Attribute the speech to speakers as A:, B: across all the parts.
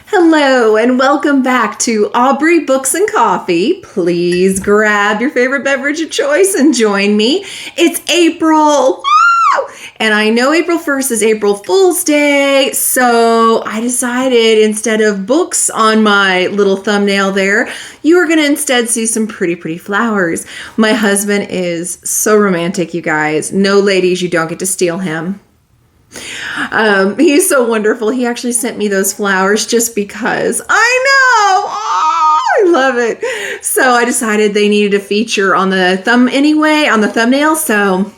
A: Hello and welcome back to Aubrey Books and Coffee. Please grab your favorite beverage of choice and join me. It's April. Woo! And I know April 1st is April Fool's Day, so I decided instead of books on my little thumbnail there, you are going to instead see some pretty flowers. My husband is so romantic, you guys. No, ladies, you don't get to steal him. He's so wonderful. He actually sent me those flowers just because. I know. Oh, I love it. So I decided they needed a feature on the thumbnail. So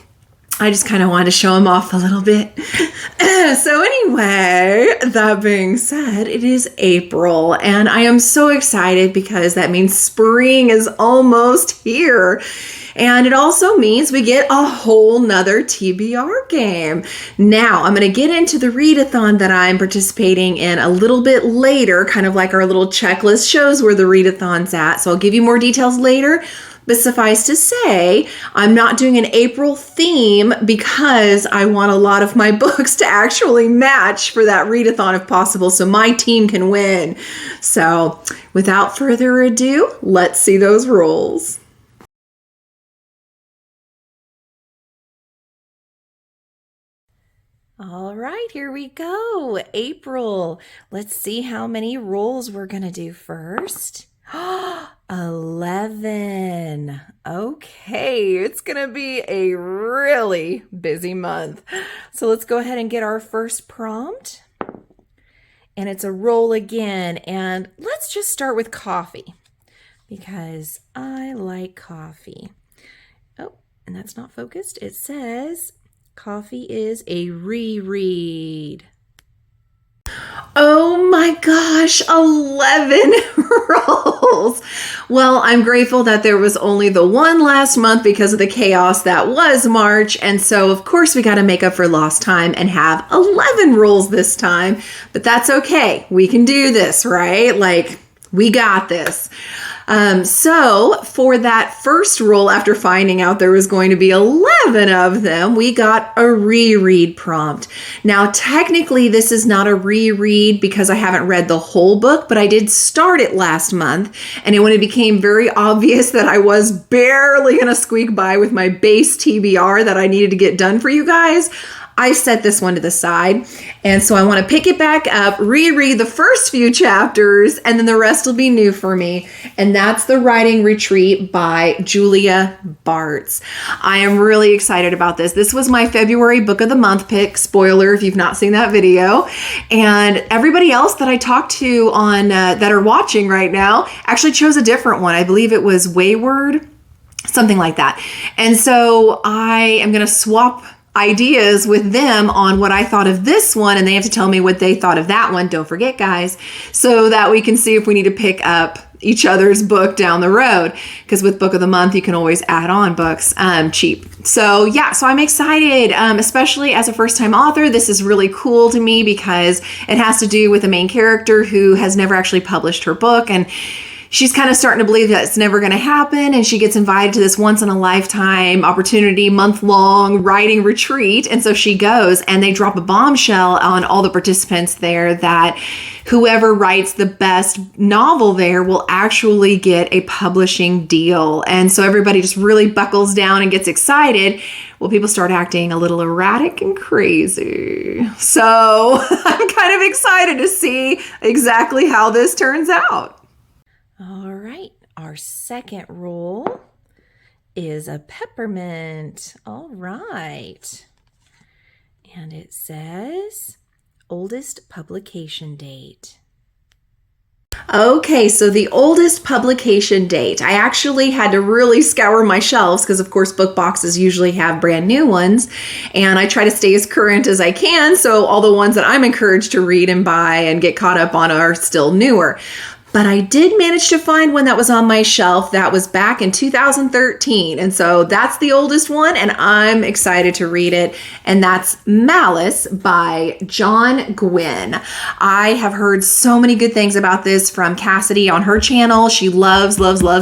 A: I just kind of wanted to show them off a little bit. So anyway, that being said, it is April and I am so excited because that means spring is almost here. And it also means we get a whole nother TBR game. Now, I'm going to get into the Realathon that I'm participating in a little bit later, kind of like our little checklist shows where the Realathon's at. So I'll give you more details later. But suffice to say, I'm not doing an April theme because I want a lot of my books to actually match for that readathon if possible so my team can win. So without further ado, let's see those rules. All right, here we go. April. Let's see how many rolls we're going to do first. 11. Okay, it's going to be a really busy month. So let's go ahead and get our first prompt. And it's a roll again. And let's just start with coffee because I like coffee. Oh, and that's not focused. It says coffee is a reread. Oh my gosh, 11 rolls. Well, I'm grateful that there was only the one last month because of the chaos that was March. And so, of course, we got to make up for lost time and have 11 rolls this time. But that's okay. We can do this, right? Like, we got this. So for that first roll, after finding out there was going to be 11 of them, we got a reread prompt. Now, technically, this is not a reread because I haven't read the whole book, but I did start it last month. And when it became very obvious that I was barely going to squeak by with my base TBR that I needed to get done for you guys, I set this one to the side. And so I want to pick it back up, reread the first few chapters, and then the rest will be new for me. And that's The Writing Retreat by Julia Bartz. I am really excited about this. This was my February Book of the Month pick. Spoiler if you've not seen that video. And everybody else that I talked to on that are watching right now actually chose a different one. I believe it was Wayward, something like that. And so I am going to swap ideas with them on what I thought of this one, and they have to tell me what they thought of that one. Don't forget, guys, so that we can see if we need to pick up each other's book down the road, because with Book of the Month, you can always add on books cheap. So yeah, so I'm excited, especially as a first-time author. This is really cool to me because it has to do with a main character who has never actually published her book, and she's kind of starting to believe that it's never going to happen, and she gets invited to this once-in-a-lifetime opportunity, month-long writing retreat, and so she goes, and they drop a bombshell on all the participants there that whoever writes the best novel there will actually get a publishing deal. And so everybody just really buckles down and gets excited. Well, people start acting a little erratic and crazy. So I'm kind of excited to see exactly how this turns out. All right, our second roll is a peppermint. All right. And it says oldest publication date. Okay, so the oldest publication date. I actually had to really scour my shelves because, of course, book boxes usually have brand new ones. And I try to stay as current as I can. So all the ones that I'm encouraged to read and buy and get caught up on are still newer. but I did manage to find one that was on my shelf that was back in 2013. And so that's the oldest one, and I'm excited to read it. And that's Malice by John Gwynne. I have heard so many good things about this from Cassidy on her channel. She loves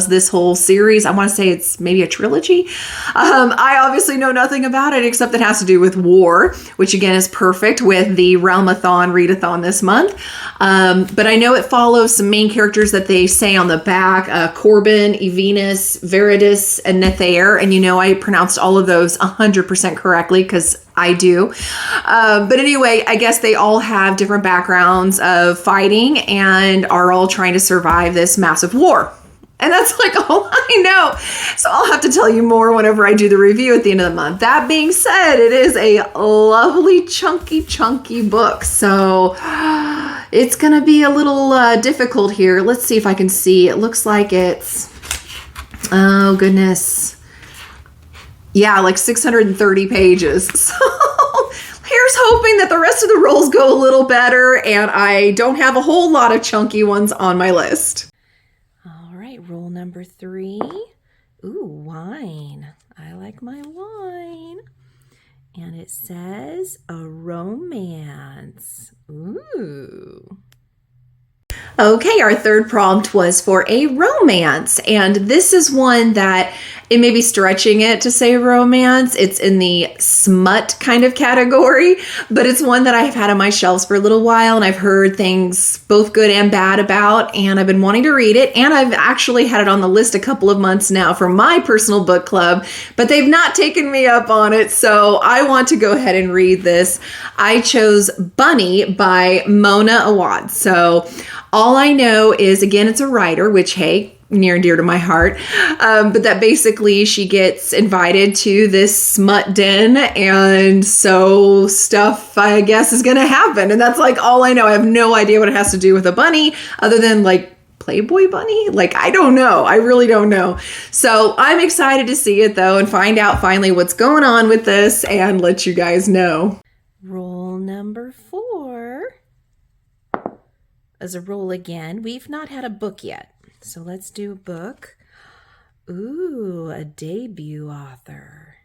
A: this whole series. I want to say it's maybe a trilogy. I obviously know nothing about it except it has to do with war, which again is perfect with the Realmathon readathon this month. But I know it follows some main characters that they say on the back, Corbin, Evenus, Veridus, and Nethair. And I pronounced all of those 100% correctly because I do. But anyway, I guess they all have different backgrounds of fighting and are all trying to survive this massive war. And that's like all I know. So I'll have to tell you more whenever I do the review at the end of the month. That being said, it is a lovely, chunky book. So it's going to be a little difficult here. Let's see if I can see. It looks like it's, oh goodness. Yeah, like 630 pages. So here's hoping that the rest of the rolls go a little better and I don't have a whole lot of chunky ones on my list. Roll number 3. Ooh, wine. I like my wine. And it says a romance. Ooh. Okay, our third prompt was for a romance. And this is one that it may be stretching it to say romance. It's in the smut kind of category, but it's one that I've had on my shelves for a little while and I've heard things both good and bad about, and I've been wanting to read it. And I've actually had it on the list a couple of months now for my personal book club, but they've not taken me up on it. So I want to go ahead and read this. I chose Bunny by Mona Awad. So all I know is, again, it's a writer, which, hey, near and dear to my heart, but that basically she gets invited to this smut den, and so stuff, I guess, is going to happen. And that's like all I know. I have no idea what it has to do with a bunny other than like Playboy bunny. Like, I don't know. I really don't know. So I'm excited to see it though and find out finally what's going on with this and let you guys know. Roll number 4. As a roll again, we've not had a book yet. So let's do a book. Ooh, a debut author.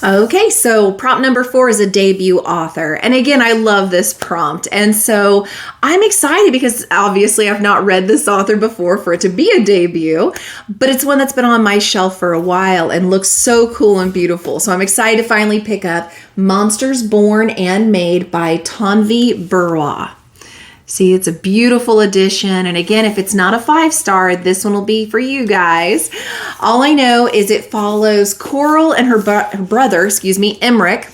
A: Okay, so prompt number 4 is a debut author. And again, I love this prompt. And so I'm excited because obviously I've not read this author before for it to be a debut, but it's one that's been on my shelf for a while and looks so cool and beautiful. So I'm excited to finally pick up Monsters Born and Made by Tanvi Burwa. See, it's a beautiful edition. And again, if it's not a 5-star, this one will be for you guys. All I know is it follows Coral and her brother, Emmerich,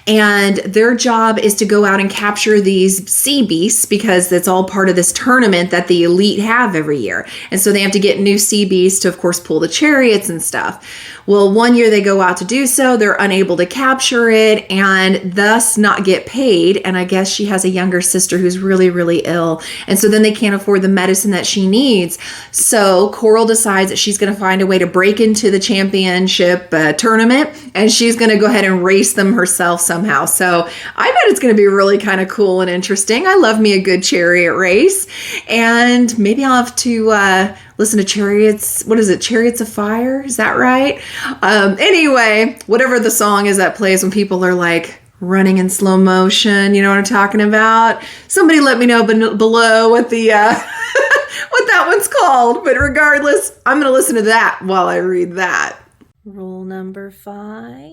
A: and their job is to go out and capture these sea beasts because it's all part of this tournament that the elite have every year. And so they have to get new sea beasts to, of course, pull the chariots and stuff. Well, one year they go out to do so, they're unable to capture it and thus not get paid. And I guess she has a younger sister who's really ill. And so then they can't afford the medicine that she needs. So Coral decides that she's going to find a way to break into the championship tournament, and she's going to go ahead and race them herself somehow. So I bet it's going to be really kind of cool and interesting. I love me a good chariot race. And maybe I'll have to listen to Chariots. What is it? Chariots of Fire? Is that right? Anyway, whatever the song is that plays when people are like running in slow motion. You know what I'm talking about? Somebody let me know below what the what that one's called. But regardless, I'm going to listen to that while I read that. Rule number 5.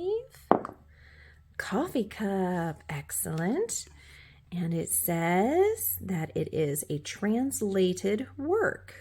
A: Coffee cup. Excellent. And it says that it is a translated work.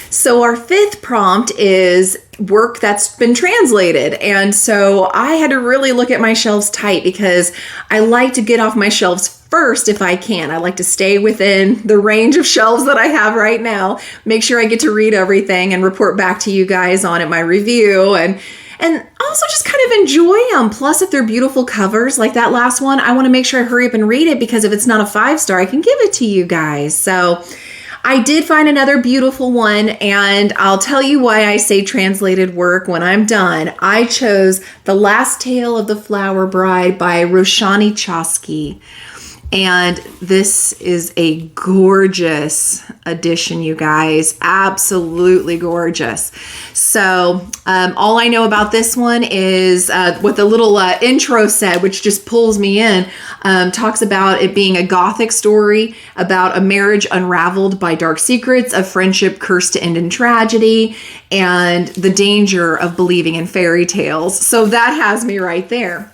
A: So our 5th prompt is work that's been translated. And so I had to really look at my shelves tight because I like to get off my shelves first if I can. I like to stay within the range of shelves that I have right now, make sure I get to read everything and report back to you guys on it, my review, and also just kind of enjoy them. Plus, if they're beautiful covers like that last one, I want to make sure I hurry up and read it because if it's not a 5-star, I can give it to you guys. So I did find another beautiful one, and I'll tell you why I say translated work when I'm done. I chose The Last Tale of the Flower Bride by Roshani Chosky. And this is a gorgeous edition, you guys. Absolutely gorgeous. So all I know about this one is what the little intro said, which just pulls me in. Talks about it being a gothic story about a marriage unraveled by dark secrets, a friendship cursed to end in tragedy, and the danger of believing in fairy tales. So that has me right there.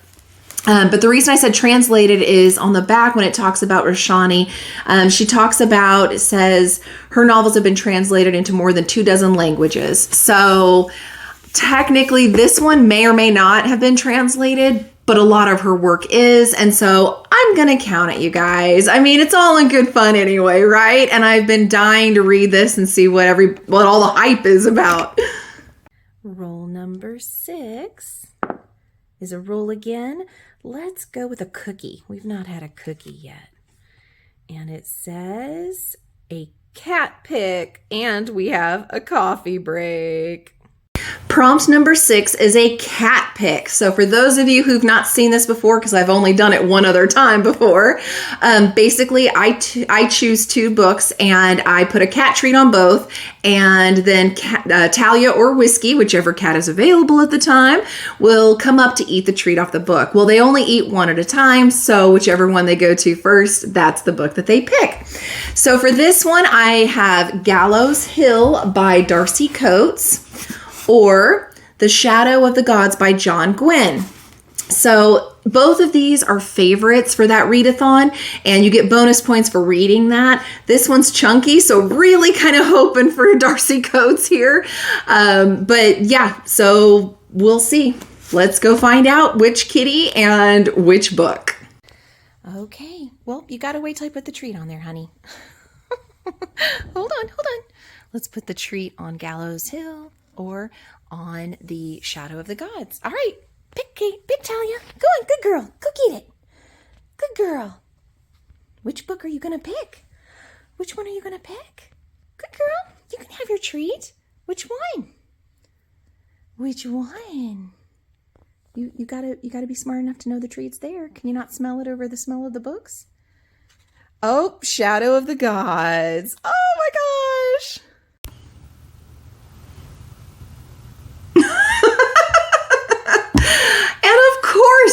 A: But the reason I said translated is on the back when it talks about Roshani. She talks about, it says, her novels have been translated into more than 24 languages. So technically this one may or may not have been translated, but a lot of her work is. And so I'm going to count it, you guys. I mean, it's all in good fun anyway, right? And I've been dying to read this and see what all the hype is about. Roll number 6 is a roll again. Let's go with a cookie. We've not had a cookie yet. And it says a cat pick, and we have a coffee break. Prompt number 6 is a cat pick. So for those of you who've not seen this before, because I've only done it one other time before, basically I choose 2 books and I put a cat treat on both, and then Talia or Whiskey, whichever cat is available at the time, will come up to eat the treat off the book. Well, they only eat one at a time, so whichever one they go to first, that's the book that they pick. So for this one, I have Gallows Hill by Darcy Coates, or The Shadow of the Gods by John Gwynne. So both of these are favorites for that readathon, and you get bonus points for reading that. This one's chunky, so really kind of hoping for Darcy Coates here. But yeah, so we'll see. Let's go find out which kitty and which book. Okay, well, you gotta wait till I put the treat on there, honey. Hold on. Let's put the treat on Gallows Hill or on The Shadow of the Gods. All right, pick Talia. Go on, good girl. Go get it. Good girl. Which book are you going to pick? Which one are you going to pick? Good girl. You can have your treat. Which one? Which one? You gotta be smart enough to know the treat's there. Can you not smell it over the smell of the books? Oh, Shadow of the Gods. Oh my gosh.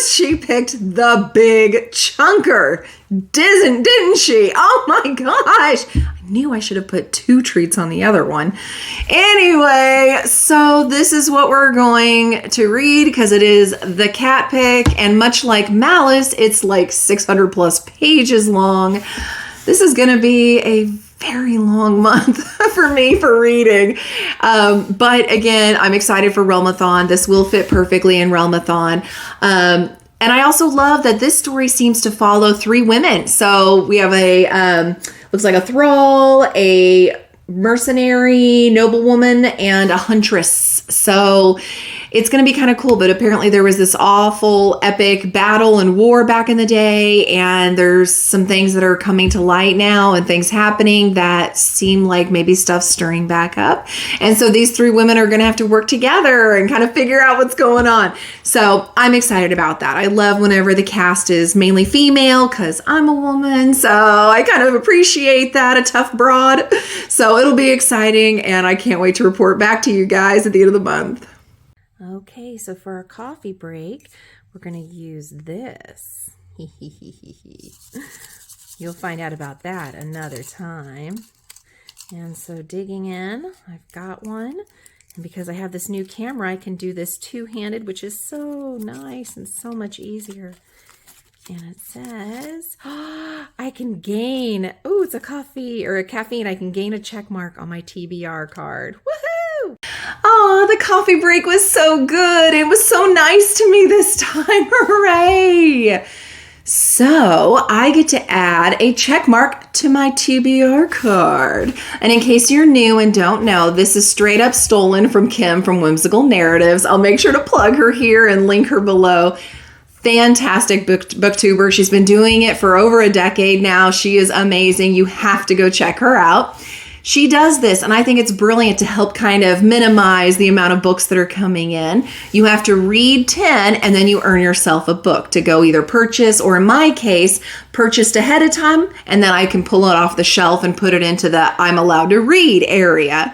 A: She picked the big chunker, didn't she? Oh my gosh. I knew I should have put 2 treats on the other one. Anyway, so this is what we're going to read because it is the cat pick, and much like Malice, it's like 600 plus pages long. This is going to be a very long month for me for reading. But again, I'm excited for Realmathon. This will fit perfectly in Realmathon. And I also love that this story seems to follow 3 women. So we have looks like a thrall, a mercenary, noblewoman, and a huntress. So it's going to be kind of cool, but apparently there was this awful epic battle and war back in the day, and there's some things that are coming to light now and things happening that seem like maybe stuff's stirring back up. And so these 3 women are going to have to work together and kind of figure out what's going on. So I'm excited about that. I love whenever the cast is mainly female because I'm a woman, so I kind of appreciate that, a tough broad. So it'll be exciting, and I can't wait to report back to you guys at the end of the month. Okay, so for our coffee break, we're going to use this. You'll find out about that another time. And so digging in, I've got one. And because I have this new camera, I can do this 2-handed, which is so nice and so much easier. And it says, I can gain, it's a coffee or a caffeine. I can gain a check mark on my TBR card. Woohoo! Oh, the coffee break was so good. It was so nice to me this time. Hooray! So I get to add a check mark to my TBR card. And in case you're new and don't know, this is straight up stolen from Kim from Whimsical Narratives. I'll make sure to plug her here and link her below. Fantastic booktuber. She's been doing it for over a decade now. She is amazing. You have to go check her out. She does this, and I think it's brilliant to help kind of minimize the amount of books that are coming in. You have to read 10, and then you earn yourself a book to go either purchase, or in my case, purchased ahead of time, and then I can pull it off the shelf and put it into the I'm allowed to read area.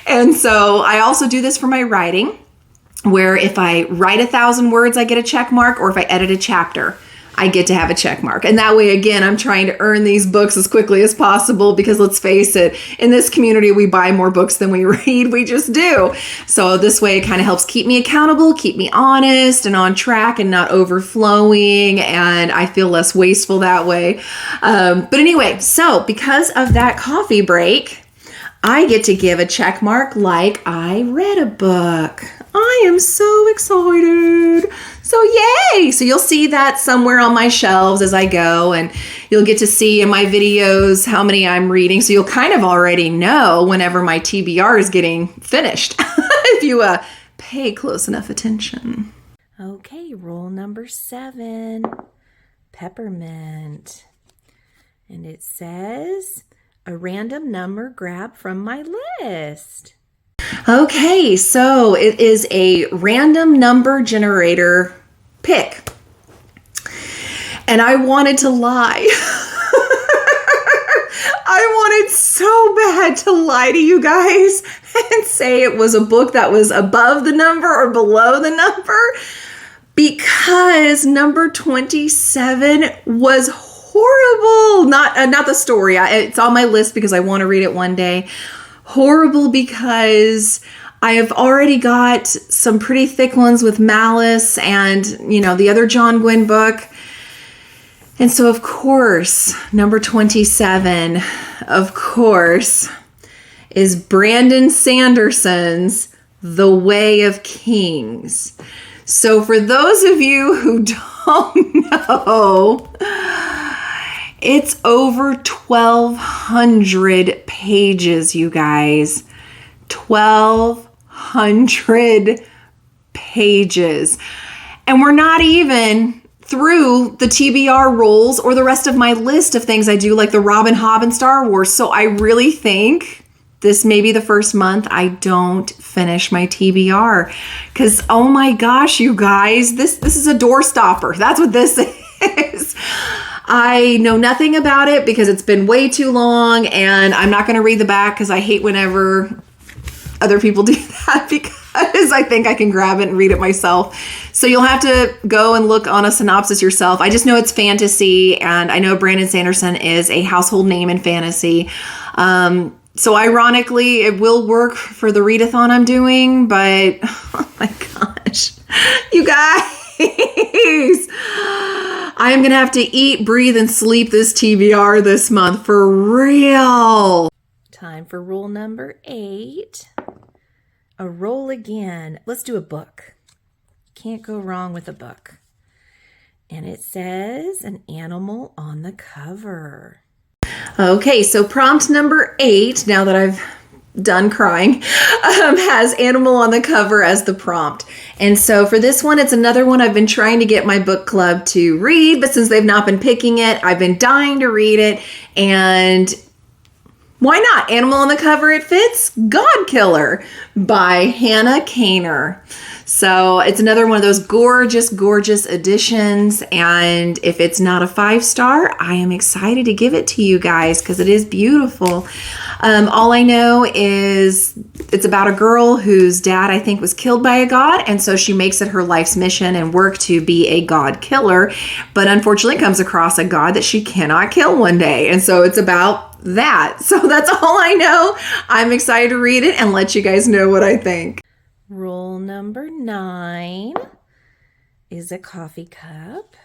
A: And so I also do this for my writing, where if I write 1,000 words, I get a check mark, or if I edit a chapter, I get to have a check mark. And that way, again, I'm trying to earn these books as quickly as possible, because let's face it, in this community, we buy more books than we read. We just do. So this way, it kind of helps keep me accountable, keep me honest and on track and not overflowing. And I feel less wasteful that way. But anyway, so because of that coffee break, I get to give a check mark like I read a book. I am so excited. So yay! So you'll see that somewhere on my shelves as I go, and you'll get to see in my videos how many I'm reading. So you'll kind of already know whenever my TBR is getting finished if you pay close enough attention. Okay, roll number 7, peppermint. And it says, a random number grab from my list. Okay, so it is a random number generator pick. And I wanted to lie. I wanted so bad to lie to you guys and say it was a book that was above the number or below the number, because number 27 was horrible. Not the story. It's on my list because I want to read it one day. Horrible because I have already got some pretty thick ones with Malice and, the other John Gwynne book. And so, of course, number 27, of course, is Brandon Sanderson's The Way of Kings. So for those of you who don't know, it's over 1,200 pages, you guys. 1,200 pages. And we're not even through the TBR rules or the rest of my list of things I do, like the Robin Hobb and Star Wars. So I really think this may be the first month I don't finish my TBR. Because, oh my gosh, you guys, this is a door stopper. That's what this is. I know nothing about it because it's been way too long, and I'm not going to read the back because I hate whenever other people do that, because I think I can grab it and read it myself. So you'll have to go and look on a synopsis yourself. I just know it's fantasy, and I know Brandon Sanderson is a household name in fantasy. So ironically, it will work for the readathon I'm doing, but oh my gosh, you guys. I am going to have to eat, breathe, and sleep this TBR this month for real. Time for rule number 8. A roll again. Let's do a book. Can't go wrong with a book. And it says an animal on the cover. Okay, so prompt number 8, now that I've done crying, has animal on the cover as the prompt. And so for this one, it's another one I've been trying to get my book club to read, but since they've not been picking it, I've been dying to read it. And why not? Animal on the cover, it fits. God Killer by Hannah Kaner. So it's another one of those gorgeous, gorgeous editions. And if it's not a 5-star, I am excited to give it to you guys because it is beautiful. All I know is it's about a girl whose dad, I think, was killed by a god. And so she makes it her life's mission and work to be a god killer. But unfortunately comes across a god that she cannot kill one day. And so it's about that. So that's all I know. I'm excited to read it and let you guys know what I think. Rule number 9 is a coffee cup.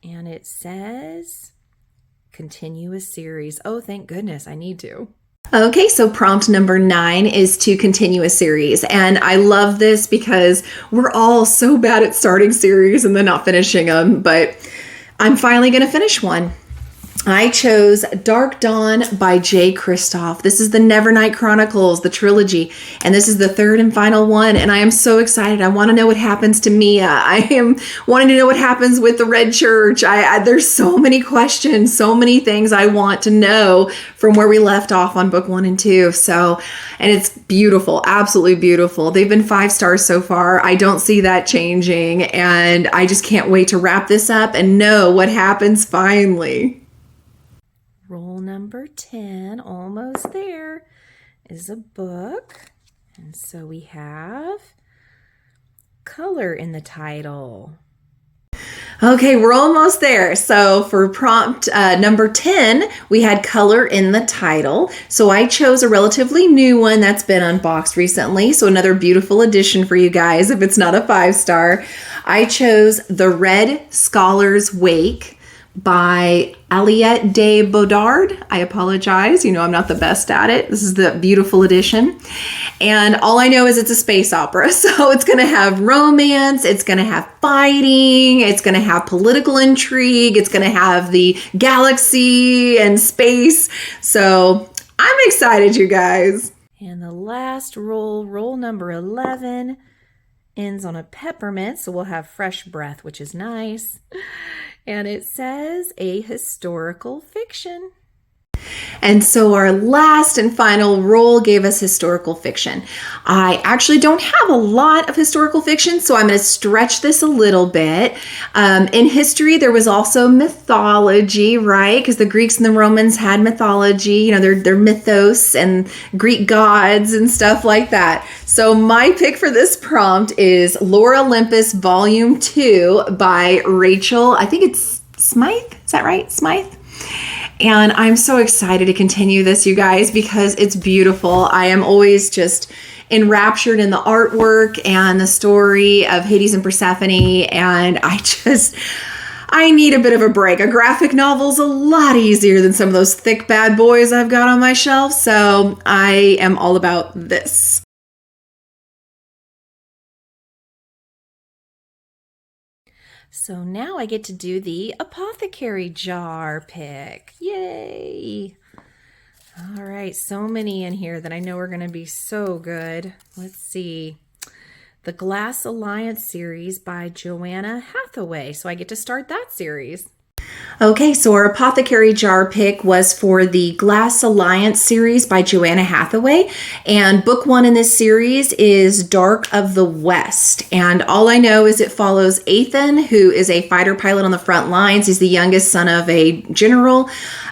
A: And it says continue a series. Oh, thank goodness, I need to. Okay, so prompt number 9 is to continue a series. And I love this because we're all so bad at starting series and then not finishing them. But I'm finally going to finish one. I chose Dark Dawn by Jay Kristoff. This is the Nevernight Chronicles, the trilogy, and this is the third and final one, and I am so excited. I want to know what happens to Mia. I am wanting to know what happens with the Red Church. There's so many questions, so many things I want to know from where we left off on book 1 and 2. So, and it's beautiful, absolutely beautiful. They've been 5 stars so far. I don't see that changing, and I just can't wait to wrap this up and know what happens finally. Roll number 10, almost there, is a book. And so we have color in the title. Okay, we're almost there. So for prompt number 10, we had color in the title. So I chose a relatively new one that's been unboxed recently. So another beautiful addition for you guys if it's not a 5-star. I chose The Red Scholar's Wake by Aliette de Bodard. I apologize. You know, I'm not the best at it. This is the beautiful edition. And all I know is it's a space opera. So it's going to have romance. It's going to have fighting. It's going to have political intrigue. It's going to have the galaxy and space. So I'm excited, you guys. And the last roll number 11, ends on a peppermint. So we'll have fresh breath, which is nice. And it says a historical fiction. And so our last and final roll gave us historical fiction. I actually don't have a lot of historical fiction, so I'm going to stretch this a little bit. In history, there was also mythology, right? Because the Greeks and the Romans had mythology, you know, their mythos and Greek gods and stuff like that. So my pick for this prompt is Lore Olympus Volume 2 by Rachel, I think it's Smythe, is that right? Smythe? And I'm so excited to continue this, you guys, because it's beautiful. I am always just enraptured in the artwork and the story of Hades and Persephone. And I need a bit of a break. A graphic novel's a lot easier than some of those thick bad boys I've got on my shelf. So I am all about this. So now I get to do the apothecary jar pick. Yay! All right, so many in here that I know are going to be so good. Let's see. The Glass Alliance series by Joanna Hathaway. So I get to start that series. Okay, so our apothecary jar pick was for the Glass Alliance series by Joanna Hathaway. And book 1 in this series is Dark of the West. And all I know is it follows Ethan, who is a fighter pilot on the front lines. He's the youngest son of a general.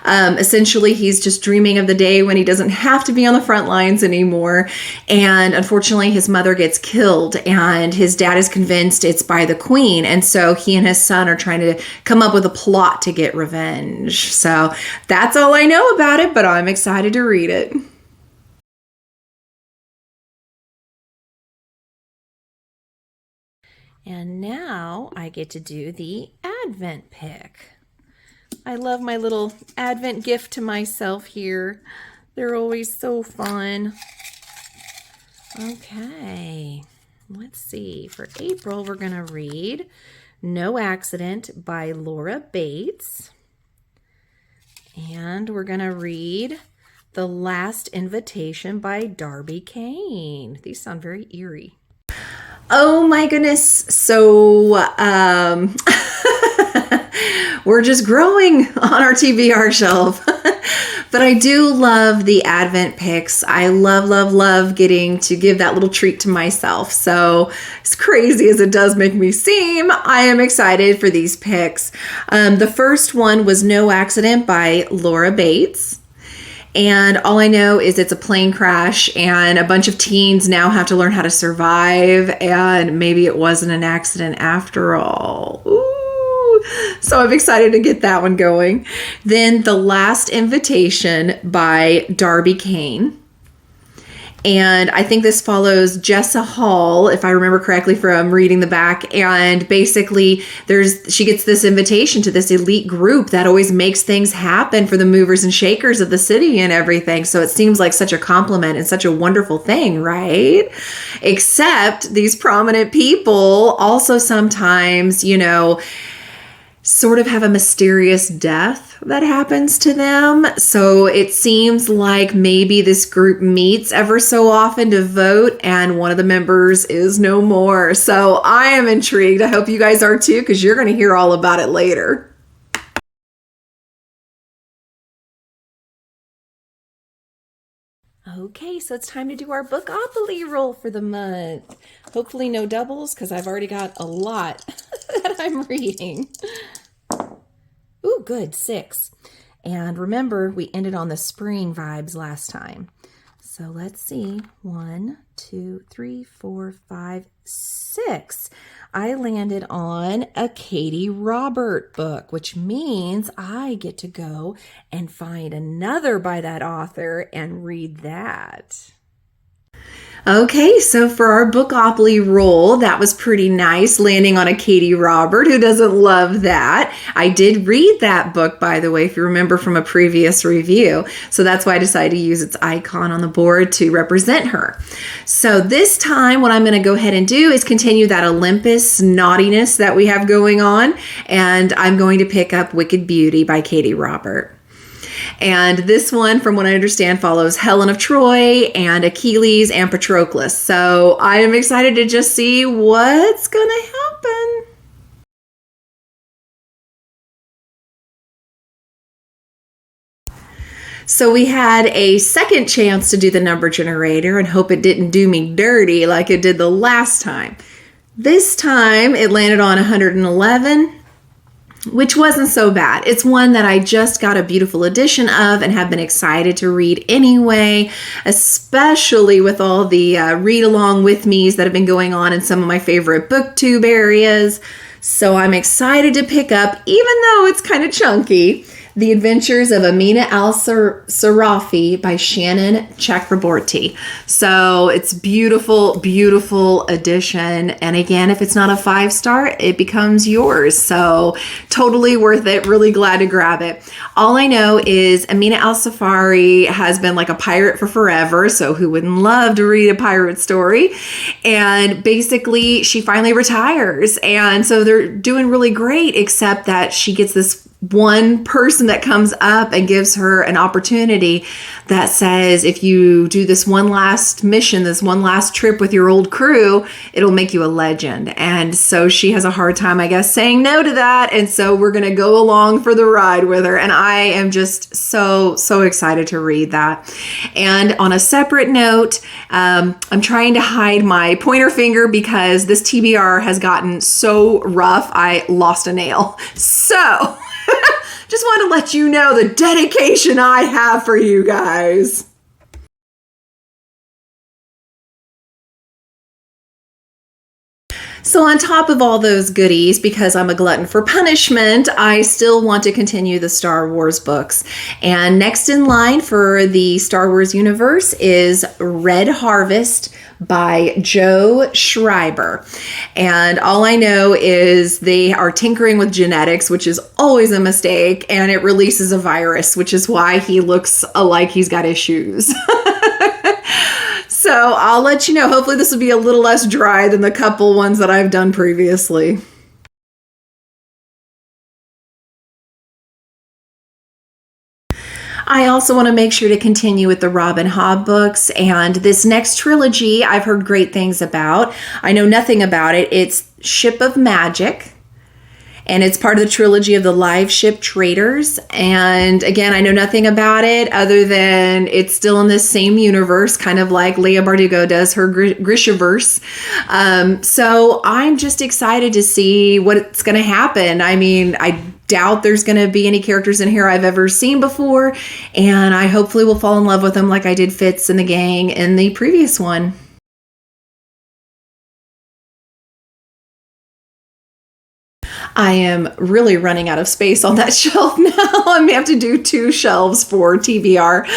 A: Essentially, he's just dreaming of the day when he doesn't have to be on the front lines anymore. And unfortunately, his mother gets killed and his dad is convinced it's by the queen. And so he and his son are trying to come up with a plot to get revenge. So that's all I know about it, but I'm excited to read it. And now I get to do the Advent pick. I love my little Advent gift to myself here. They're always so fun. Okay, let's see. For April, we're going to read No Accident by Laura Bates. And we're going to read The Last Invitation by Darby Kane. These sound very eerie. Oh my goodness. So, we're just growing on our TBR shelf. But I do love the Advent picks. I love getting to give that little treat to myself. So as crazy as it does make me seem, I am excited for these picks. The first one was No Accident by Laura Bates. And all I know is it's a plane crash and a bunch of teens now have to learn how to survive. And maybe it wasn't an accident after all. Ooh. So I'm excited to get that one going. Then The Last Invitation by Darby Kane. And I think this follows Jessa Hall, if I remember correctly from reading the back. And basically, she gets this invitation to this elite group that always makes things happen for the movers and shakers of the city and everything. So it seems like such a compliment and such a wonderful thing, right? Except these prominent people also sometimes, sort of have a mysterious death that happens to them. So it seems like maybe this group meets ever so often to vote, and one of the members is no more. So I am intrigued. I hope you guys are too, because you're going to hear all about it later. Okay, so it's time to do our Bookopoly roll for the month. Hopefully no doubles, because I've already got a lot that I'm reading. Ooh, good, 6. And remember, we ended on the spring vibes last time. So let's see, 1, 2, 3, 4, 5, 6. I landed on a Katie Robert book, which means I get to go and find another by that author and read that. Okay, so for our Bookopoly roll, that was pretty nice, landing on a Katie Robert. Who doesn't love that? I did read that book, by the way, if you remember from a previous review. So that's why I decided to use its icon on the board to represent her. So this time, what I'm going to go ahead and do is continue that Olympus naughtiness that we have going on, and I'm going to pick up Wicked Beauty by Katie Robert. And this one, from what I understand, follows Helen of Troy and Achilles and Patroclus. So I am excited to just see what's going to happen. So we had a second chance to do the number generator and hope it didn't do me dirty like it did the last time. This time it landed on 111. Which wasn't so bad. It's one that I just got a beautiful edition of and have been excited to read anyway, especially with all the read along with me's that have been going on in some of my favorite booktube areas. So I'm excited to pick up, even though it's kind of chunky, The Adventures of Amina al-Sarafi by Shannon Chakraborty. So it's beautiful, beautiful edition. And again, if it's not a 5-star, it becomes yours. So totally worth it. Really glad to grab it. All I know is Amina al-Safari has been like a pirate for forever. So who wouldn't love to read a pirate story? And basically she finally retires. And so they're doing really great, except that she gets this one person that comes up and gives her an opportunity that says, if you do this one last mission, this one last trip with your old crew, it'll make you a legend. And so she has a hard time, I guess, saying no to that. And so we're going to go along for the ride with her. And I am just so excited to read that. And on a separate note, I'm trying to hide my pointer finger because this TBR has gotten so rough, I lost a nail. So just want to let you know the dedication I have for you guys. So on top of all those goodies, because I'm a glutton for punishment, I still want to continue the Star Wars books. And next in line for the Star Wars universe is Red Harvest by Joe Schreiber. And all I know is they are tinkering with genetics, which is always a mistake, and it releases a virus, which is why he looks like he's got issues. So I'll let you know. Hopefully this will be a little less dry than the couple ones that I've done previously. I also want to make sure to continue with the Robin Hobb books, and this next trilogy I've heard great things about. I know nothing about it. It's Ship of Magic, and it's part of the trilogy of the Live Ship Traders. And again, I know nothing about it other than it's still in this same universe, kind of like Leigh Bardugo does her Grishaverse. So I'm just excited to see what's going to happen. I mean, I doubt there's going to be any characters in here I've ever seen before, and I hopefully will fall in love with them like I did Fitz and the gang in the previous one. I am really running out of space on that shelf now. I may have to do 2 shelves for TBR.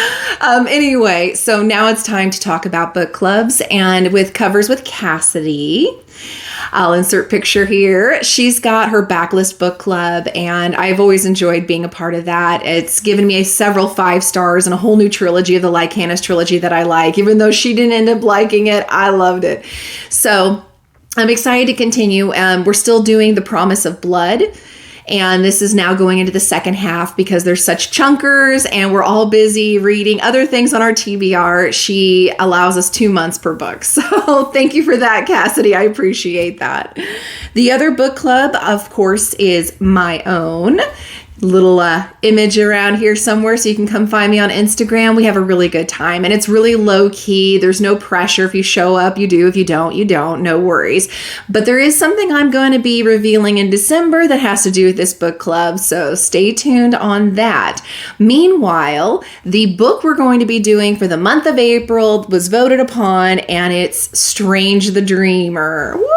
A: Anyway, so now it's time to talk about book clubs, and with Covers with Cassidy. I'll insert picture here. She's got her backlist book club, and I've always enjoyed being a part of that. It's given me several 5 stars and a whole new trilogy of the Lycanis trilogy that I like. Even though she didn't end up liking it, I loved it. So I'm excited to continue. We're still doing The Promise of Blood, And this is now going into the second half because there's such chunkers and we're all busy reading other things on our TBR. She allows us 2 months per book. So thank you for that, Cassidy. I appreciate that. The other book club, of course, is my own. Little image around here somewhere so you can come find me on Instagram. We have a really good time and it's really low key. There's no pressure. If you show up, you do. If you don't, you don't. No worries. But there is something I'm going to be revealing in December that has to do with this book club. So stay tuned on that. Meanwhile, the book we're going to be doing for the month of April was voted upon and it's Strange the Dreamer. Woo!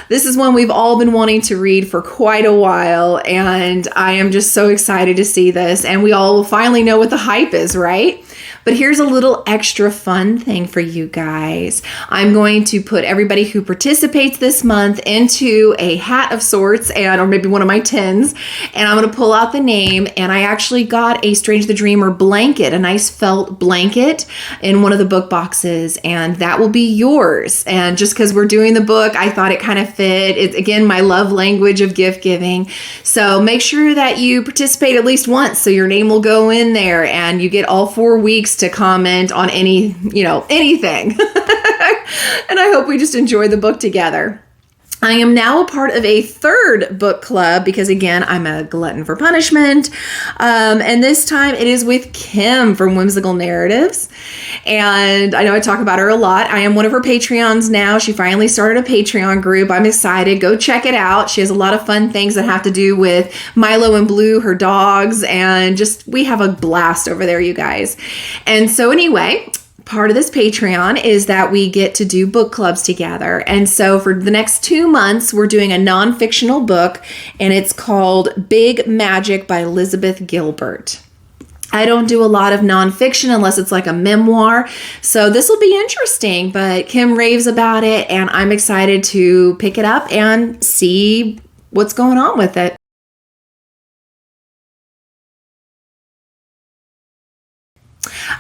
A: This is one we've all been wanting to read for quite a while, and I am just so excited to see this, and we all will finally know what the hype is, right? But here's a little extra fun thing for you guys. I'm going to put everybody who participates this month into a hat of sorts, or maybe one of my tins, and I'm going to pull out the name, and I actually got a Strange the Dreamer blanket, a nice felt blanket in one of the book boxes, and that will be yours. And just because we're doing the book, I thought it kind of fit. It's, again, my love language of gift giving. So make sure that you participate at least once so your name will go in there, and you get all 4 weeks to comment on anything. And I hope we just enjoy the book together. I am now a part of a third book club because, again, I'm a glutton for punishment. And this time it is with Kim from Whimsical Narratives. And I know I talk about her a lot. I am one of her Patreons now. She finally started a Patreon group. I'm excited. Go check it out. She has a lot of fun things that have to do with Milo and Blue, her dogs, and just we have a blast over there, you guys. And so anyway, part of this Patreon is that we get to do book clubs together. And so for the next 2 months, we're doing a non-fictional book, and it's called Big Magic by Elizabeth Gilbert. I don't do a lot of nonfiction unless it's like a memoir. So this will be interesting, but Kim raves about it, and I'm excited to pick it up and see what's going on with it.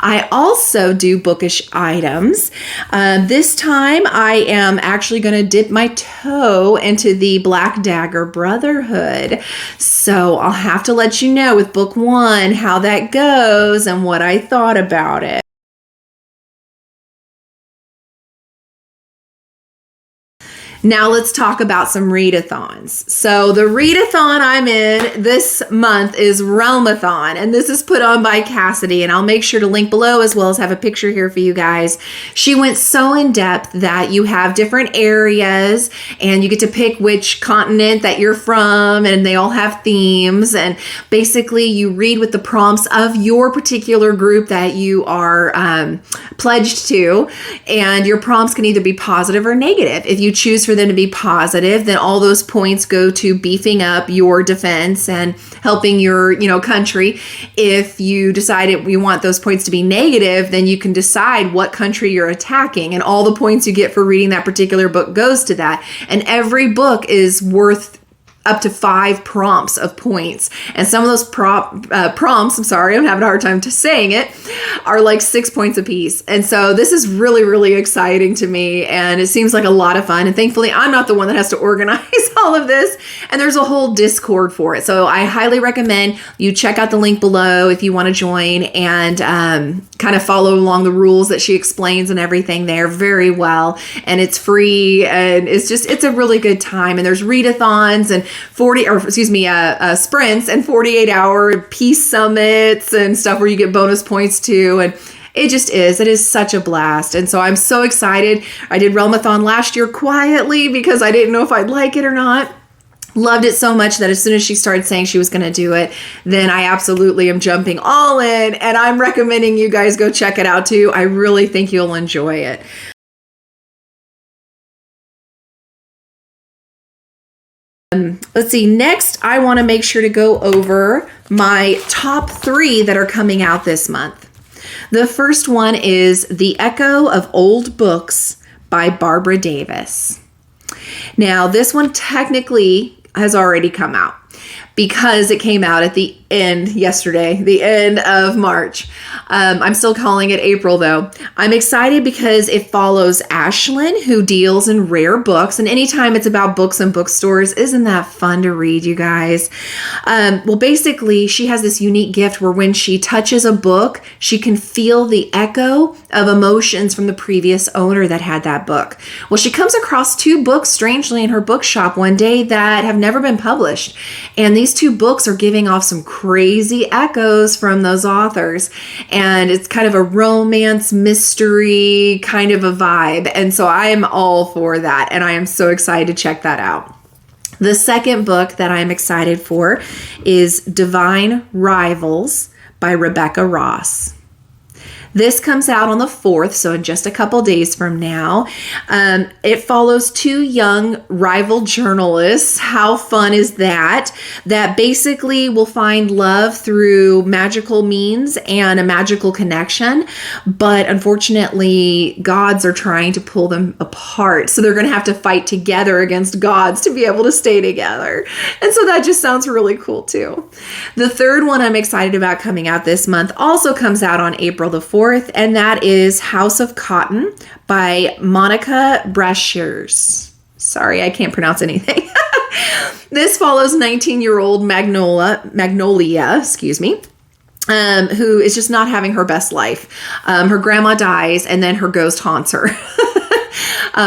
A: I also do bookish items. This time I am actually going to dip my toe into the Black Dagger Brotherhood. So I'll have to let you know with book 1 how that goes and what I thought about it. Now let's talk about some readathons. So the readathon I'm in this month is Realmathon, and this is put on by Cassidy, and I'll make sure to link below as well as have a picture here for you guys. She went so in depth that you have different areas and you get to pick which continent that you're from, and they all have themes, and basically you read with the prompts of your particular group that you are pledged to, and your prompts can either be positive or negative. If you choose for them to be positive, then all those points go to beefing up your defense and helping your, country. If you decide you want those points to be negative, then you can decide what country you're attacking, and all the points you get for reading that particular book goes to that. And every book is worth up to 5 prompts of points. And some of those prompts, I'm sorry, I'm having a hard time saying it, are like 6 points apiece. And so this is really, really exciting to me. And it seems like a lot of fun. And thankfully, I'm not the one that has to organize all of this. And there's a whole Discord for it. So I highly recommend you check out the link below if you want to join and kind of follow along the rules that she explains and everything there very well. And it's free. And it's a really good time. And there's readathons and sprints and 48-hour peace summits and stuff where you get bonus points too. And it is such a blast. And so I'm so excited. I did Realmathon last year quietly because I didn't know if I'd like it or not. Loved it so much that as soon as she started saying she was going to do it, then I absolutely am jumping all in, and I'm recommending you guys go check it out too. I really think you'll enjoy it. Let's see. Next, I want to make sure to go over my top 3 that are coming out this month. The first one is The Echo of Old Books by Barbara Davis. Now, this one technically has already come out, because it came out at the end yesterday, the end of March. I'm still calling it April though. I'm excited because it follows Ashlyn, who deals in rare books. And anytime it's about books and bookstores, isn't that fun to read, you guys? Well, basically, she has this unique gift where when she touches a book, she can feel the echo of emotions from the previous owner that had that book. Well, she comes across 2 books, strangely, in her bookshop one day that have never been published. And these 2 books are giving off some crazy echoes from those authors. And it's kind of a romance mystery kind of a vibe. And so I am all for that. And I am so excited to check that out. The second book that I'm excited for is Divine Rivals by Rebecca Ross. This comes out on the 4th, so in just a couple days from now. It follows 2 young rival journalists. How fun is that? That basically will find love through magical means and a magical connection. But unfortunately, gods are trying to pull them apart. So they're going to have to fight together against gods to be able to stay together. And so that just sounds really cool too. The third one I'm excited about coming out this month also comes out on April the 4th. And that is House of Cotton by Monica Brashears. Sorry, I can't pronounce anything. This follows 19-year-old Magnolia, who is just not having her best life. Her grandma dies and then her ghost haunts her.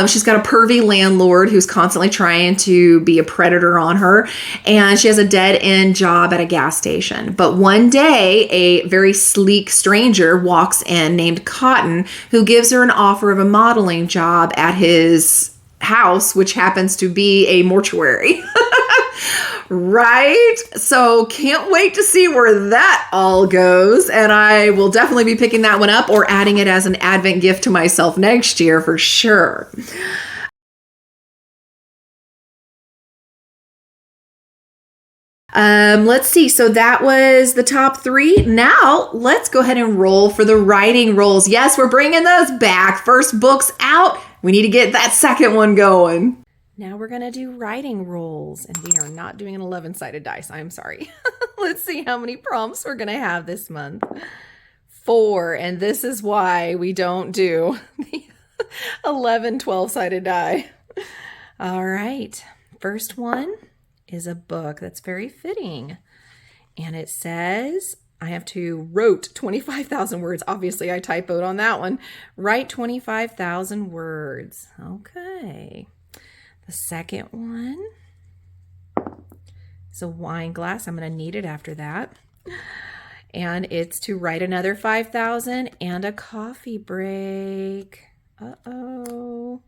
A: She's got a pervy landlord who's constantly trying to be a predator on her, and she has a dead-end job at a gas station. But one day, a very sleek stranger walks in named Cotton, who gives her an offer of a modeling job at his house, which happens to be a mortuary. Right? So can't wait to see where that all goes. And I will definitely be picking that one up or adding it as an Advent gift to myself next year for sure. Let's see. So that was the top 3. Now let's go ahead and roll for the writing rolls. Yes, we're bringing those back. First book's out. We need to get that second one going. Now we're going to do writing rolls, and we are not doing an 11-sided dice. I'm sorry. Let's see how many prompts we're going to have this month. 4, and this is why we don't do the 11, 12-sided die. All right. First one is a book that's very fitting, and it says I have to wrote 25,000 words. Obviously, I typoed on that one. Write 25,000 words. Okay. The second one is a wine glass. I'm going to need it after that. And it's to write another 5,000 and a coffee break. Uh-oh.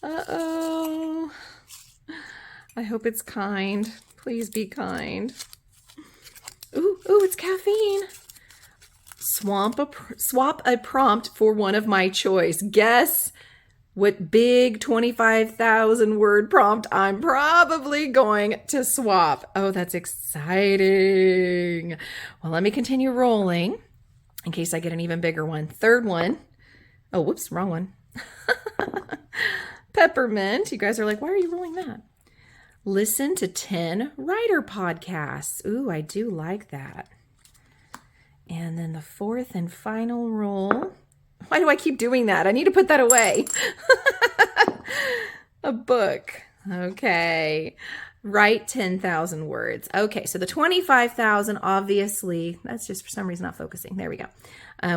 A: Uh-oh. I hope it's kind. Please be kind. Ooh, it's caffeine. Swap a prompt for one of my choice. Guess what big 25,000 word prompt I'm probably going to swap. Oh, that's exciting. Well, let me continue rolling in case I get an even bigger one. Third one. Oh, whoops, wrong one. Peppermint. You guys are like, why are you rolling that? Listen to 10 writer podcasts. Ooh, I do like that. And then the fourth and final roll. Why do I keep doing that? I need to put that away. A book. Okay. Write 10,000 words. Okay, so the 25,000, obviously, that's just for some reason not focusing. There we go.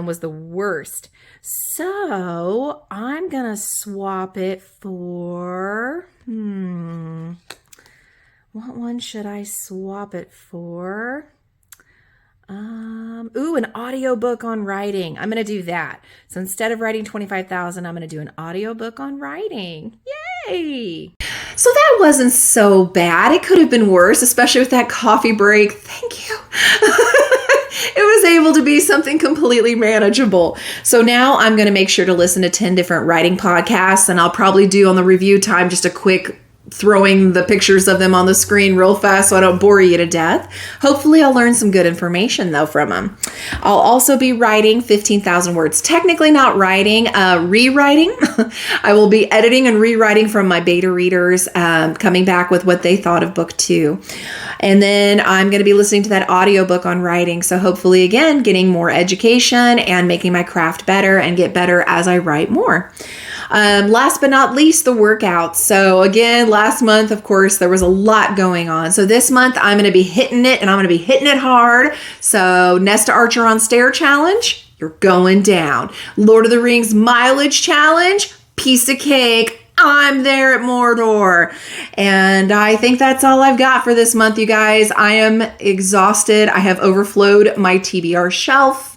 A: Was the worst. So I'm going to swap it for, what one should I swap it for? An audiobook on writing. I'm going to do that. So instead of writing 25,000, I'm going to do an audiobook on writing. Yay! So that wasn't so bad. It could have been worse, especially with that coffee break. Thank you. It was able to be something completely manageable. So now I'm going to make sure to listen to 10 different writing podcasts, and I'll probably do on the review time just a quick throwing the pictures of them on the screen real fast so I don't bore you to death. Hopefully I'll learn some good information though from them. I'll also be writing 15,000 words. Technically not writing, rewriting. I will be editing and rewriting from my beta readers, coming back with what they thought of book 2. And then I'm going to be listening to that audiobook on writing. So hopefully, again, getting more education and making my craft better and get better as I write more. Last but not least, the workouts. So again, last month, of course, there was a lot going on. So this month I'm going to be hitting it, and I'm going to be hitting it hard. So Nesta Archer on Stair Challenge, you're going down. Lord of the Rings Mileage Challenge, piece of cake. I'm there at Mordor. And I think that's all I've got for this month, you guys. I am exhausted. I have overflowed my TBR shelf.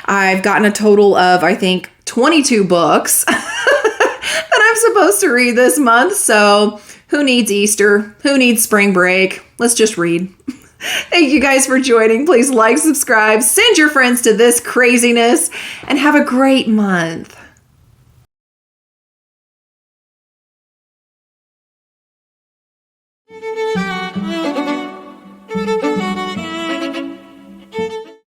A: I've gotten a total of, I think, 22 books that I'm supposed to read this month. So who needs Easter? Who needs spring break? Let's just read. Thank you guys for joining. Please like, subscribe, send your friends to this craziness, and have a great month.